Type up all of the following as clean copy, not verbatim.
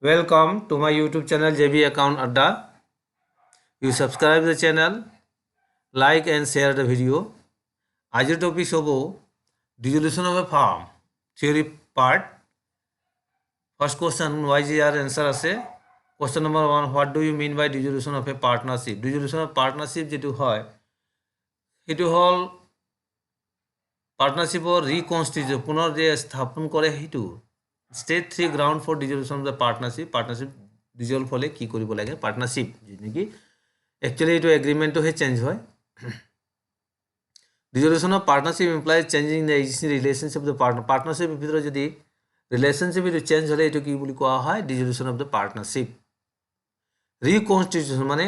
Welcome to my YouTube channel JB Account Adda. You subscribe the channel, like and share the video. Ajir topic hobo dissolution of a farm theory part. First question why is your answer আছে. Question number 1, what do you mean by dissolution of a partnership? Dissolution of partnership যেটো হয় সেইটো হল পার্টনারশিপৰ reconstitution পুনৰ যে স্থাপন কৰে সেইটো state 3 ground for dissolution of the partnership dissolve হ'লে কি কৰিব লাগে পাৰ্টনাৰশ্বিপ নেকি একচুৱেলি এইটো এগ্ৰিমেণ্টটোহে চেঞ্জ হয় dissolution of partnership implies changing the existing relationship of the পাৰ্টনাৰশ্বিপৰ ভিতৰত যদি ৰিলেশ্যনশ্বিপ এইটো চেঞ্জ হ'লে এইটো কি বুলি কোৱা হয় ডিজলুশ্যন অফ দ্য পাৰ্টনাৰশ্বিপ ৰিকনষ্টিটিউশ্যন মানে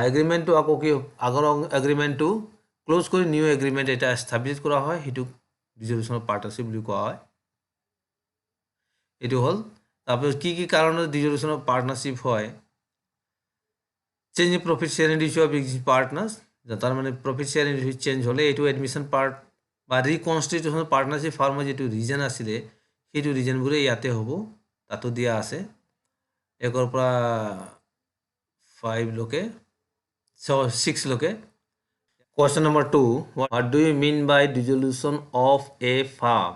এগ্ৰিমেণ্টটো আকৌ কি আগৰ এগ্ৰিমেণ্টটো ক্লোজ কৰি নিউ এগ্ৰিমেণ্ট এটা এষ্টাব্লিছ কৰা হয় সেইটোক ডিজলুশ্যন অফ পাৰ্টনাৰশ্বিপ বুলি কোৱা হয় এইটো হ'ল তাৰপিছত কি কাৰণত ডিজলুশ্যন অফ পাৰ্টনাৰশ্বিপ হয় change in profit sharing ratio of existing partners তাৰ মানে প্ৰফিট শ্বেয়াৰিং ৰেচিঅ চেঞ্জ হ'লে এইটো এডমিশ্যন পাৰ্ট বা ৰিকনষ্টিটিউশ্যন পাৰ্টনাৰশ্বিপ ফাৰ্মৰ যিটো ৰিজন আছিলে সেইটো ৰিজনবোৰে ইয়াতে হ'ব তাতো দিয়া আছে 1 পৰা 5 লৈকে 6 লৈকে Question number 2, what do you mean by dissolution of a firm?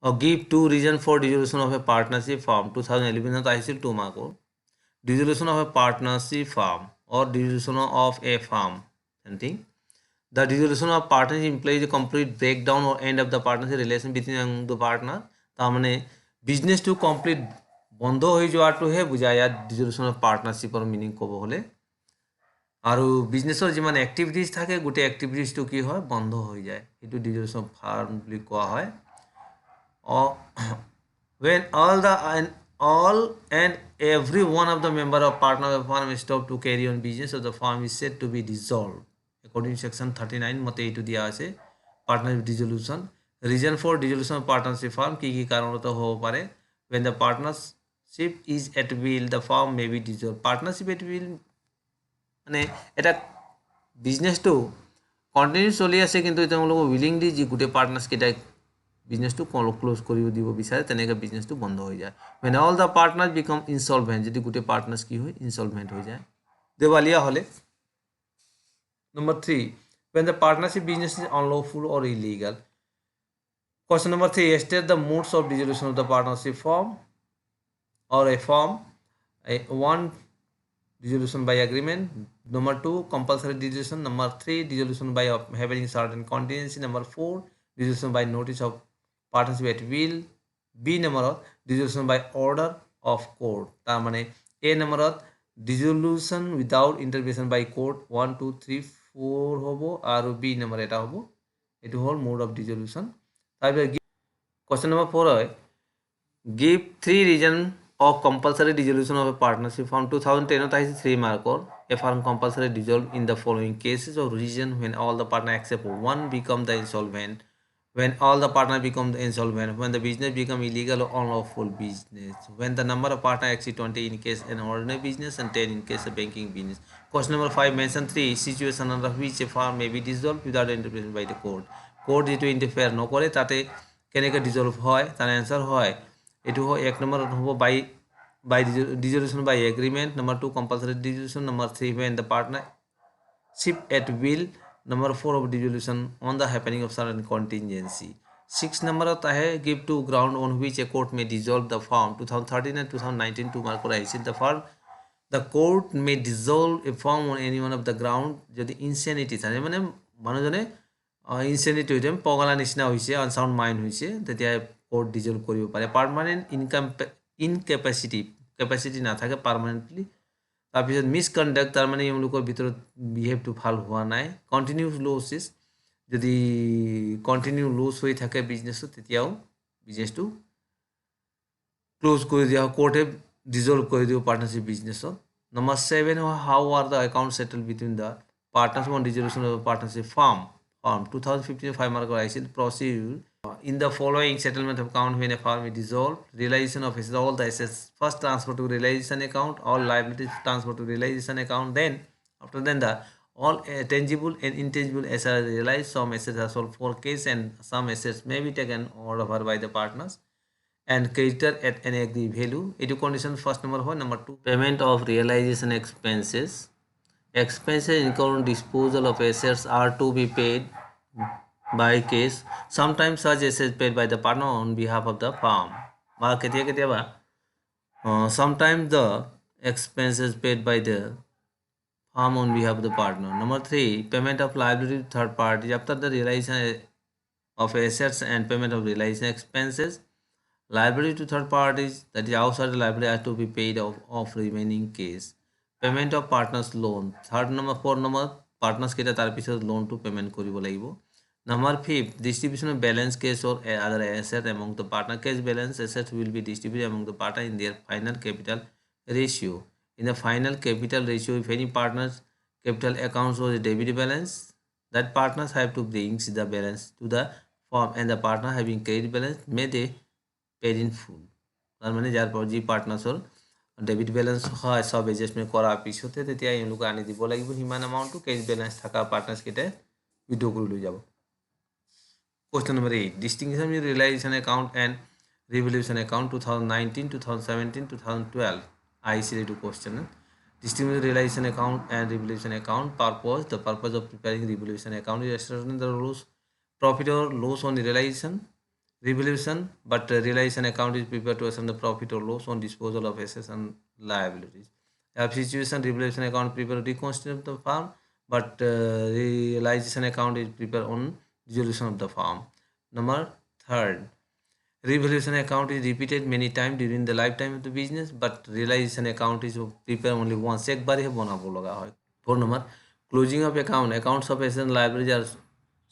Or give 2 reasons for dissolution of a partnership firm. 2011 আহিছিল 2 মাৰ্কৰ dissolution of a partnership firm or dissolution of a firm something. The dissolution of partnership implies a complete breakdown or end of the partnership relation between the partner. তাৰ মানে business to complete বন্ধ হৈ যোৱাটোহে বুজায় ইয়াত dissolution of partnershipৰ meaning ক'ব হ'লে আৰু বিজনেছৰ যিমান এক্টিভিটিজ থাকে গোটেই এক্টিভিটিজটো কি হয় বন্ধ হৈ যায় এইটো ডিজলুশ্যন অফ ফাৰ্ম বুলি কোৱা হয় when all and every one of the member of partner of the firm stop to carry on business of the firm is said to be dissolved according to section 39 মতে এইটো দিয়া আছে partnership dissolution reason for dissolution of partnership firm কি কাৰণত হ'ব পাৰে when the partnership is at will the firm may be dissolved partnership at will মানে এটা বিজনেছটো কণ্টিনিউ চলি আছে কিন্তু তেওঁলোকক উইলিংলি যি গোটেই পাৰ্টনাৰ্ছ কেইটাই বিজনেছটো ক্লোজ কৰিব দিব বিচাৰে তেনেকৈ বিজনেছটো বন্ধ হৈ যায় when all the partners become insolvent যদি গোটেই পাৰ্টনাৰ্ছ কি হয় ইনসলভেন্ট হৈ যায় দেৱালিয়া হ'লে number 3 when the partnership business is unlawful or illegal question number 3 state the modes of dissolution of the partnership firm or a firm one dissolution by agreement number 2 compulsory dissolution number 3 dissolution by having certain contingency number 4 dissolution by notice of partnership at will b number dissolution by order of court তার মানে a number dissolution without intervention by court 1 2 3 4 হবো আর b number এটা হবো এটো হল mode of dissolution তারপরে question number 4 হয় give 3 reason of compulsory dissolution of a partnership from 2010 3 marker a firm compulsory dissolved in the following cases of reason when all the partner except one become the insolvent when all the partner become the insolvent when the business become illegal or unlawful business when the number of partner exceed 20 in case an ordinary business and 10 in case of banking business question number 5 mention 3 situation under which a firm may be dissolved without intervention by the court যেটো interfere নকৰে তাতে কেনেকৈ dissolve হয় তার answer হয় এটো হয় 1 number হবো by dissolution by agreement number 2 compulsory dissolution number 3 when the partnership at will number 4 of dissolution on the happening of certain contingency 6 number give 2 ground on which a court may dissolve the firm 2013 and 2019 2 mark the firm the court may dissolve a firm on any one of the ground যদি insanity থাকে মানে মানুহজনে insanity হইছে পগলা নিচিনা হইছে unsound mind হইছে তেতিয়া কোর্ট ডিজলভ কৰিব পাৰে পার্মানেন্ট ইনক্যাপাসিটি না থাকে পার্মানেন্টলি তাৰপিছত মিসকন্ডাক্ট তাৰ মানে এওঁলোকৰ ভিতৰত বিহেভটো ভাল হোৱা নাই কন্টিনিউস লসেস যদি কন্টিনিউ লস হৈ থাকে বিজনেছত তেতিয়াও বিজনেছটো ক্লোজ কৰি দিয়া কোর্টে ডিজলভ কৰি দিব partnership বিজনেছত number 7 how are the accounts settled between the partners on dissolution of the partnership firm 2015 5 mark আহিছিল procedure in the following settlement of account when a firm is dissolved realization of all the assets first transfer to realization account all liabilities transfer to realization account then after then the all tangible and intangible assets are realized some assets are sold for cash and some assets may be taken over by the partners and creditor at an agreed value. Etu condition first number হয়. Number 2, payment of realization expenses. Expenses including disposal of assets are to be paid by case. Sometimes such assets paid by the partner on behalf of the firm. বা কেতিয়াবা sometimes the expenses paid by the firm on behalf of the partner. Number 3, payment of liability to third parties. After the realization of assets and payment of realization expenses, liability to third parties, that is outside the liability, has to be paid of remaining case. Payment of partners loan. Third number 4 number partners কেটা তার পিছত loan to payment কৰিব লাগিব. Number 5, distribution of balance cash or other asset among the partner. Cash balance assets will be distributed among the partner in their final capital ratio. In the final capital ratio, if any partner's capital account shows a debit balance, that partners have to bring the balance to the firm, and the partner having credit balance may they paid in full. তার মানে যাৰ যি পাৰ্টনাৰ্ছৰ debit balance হয় সব adjustment কৰাৰ পিছতে তেতিয়া এওঁলোকে আনি দিব লাগিব সিমান এমাউণ্টটো ক্ৰেডিট বেলেঞ্চ থকা পাৰ্টনাৰ্ছকেইটাই উইথড্ৰ কৰি লৈ যাব. Question number 8, distinction between realization account and revaluation account 2019, 2017, 2012. ICA to question. Distinction between realization account and revaluation account. Purpose. The purpose of preparing revaluation account is ascertain the loss, profit or loss on realization, revaluation, but realization account is prepared to ascertain the profit or loss on disposal of assets and liabilities. Have situation, revaluation account prepared to reconstitute the firm, but realization account is prepared on dissolution of the firm. Number 3, revaluation account is repeated many times during the lifetime of the business, but realization account is prepared only once. एक बार ही बनाबो लगा है. 4 number, closing of account. Accounts of assets and liabilities are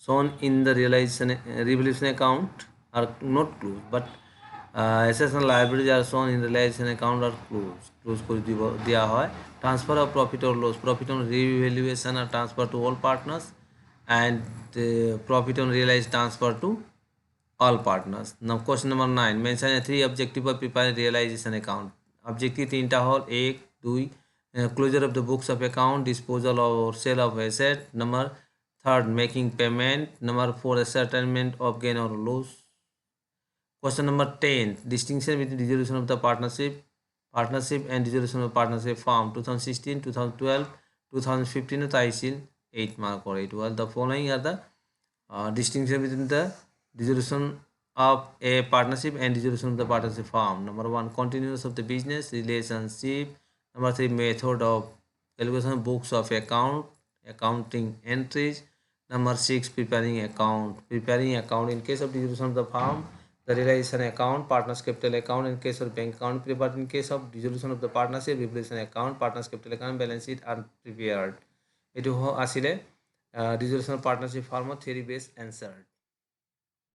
shown in the revaluation account are not closed, but assets and liabilities are shown in the realization account are closed করে দেওয়া হয়. Transfer of profit or loss. Profit on revaluation are transferred to all partners, and profit on realized transfer to all partners. Now question number 9, mention 3 objective of preparing realization account. Objective 3টা হল 1 2 closure of the books of account, disposal or sale of asset. Number 3rd, making payment. Number 4, ascertainment of gain or loss. Question number 10, distinction between dissolution of the partnership and dissolution of partnership firm 2016, 2012, 2015 ICIL 8 mark or 8. Well, the following are the distinction between the dissolution of a partnership and dissolution of the partnership firm. Number 1, continuance of the business relationship. Number 3, method of calculation of books of account, accounting entries. Number 6, preparing account. In case of dissolution of the firm, the realization account, partners capital account. In case of bank account prepared. In case of dissolution of the partnership, revaluation account, partners capital account, balance sheet are prepared. এটো আসলে dissolution of partnership firm theory based answer.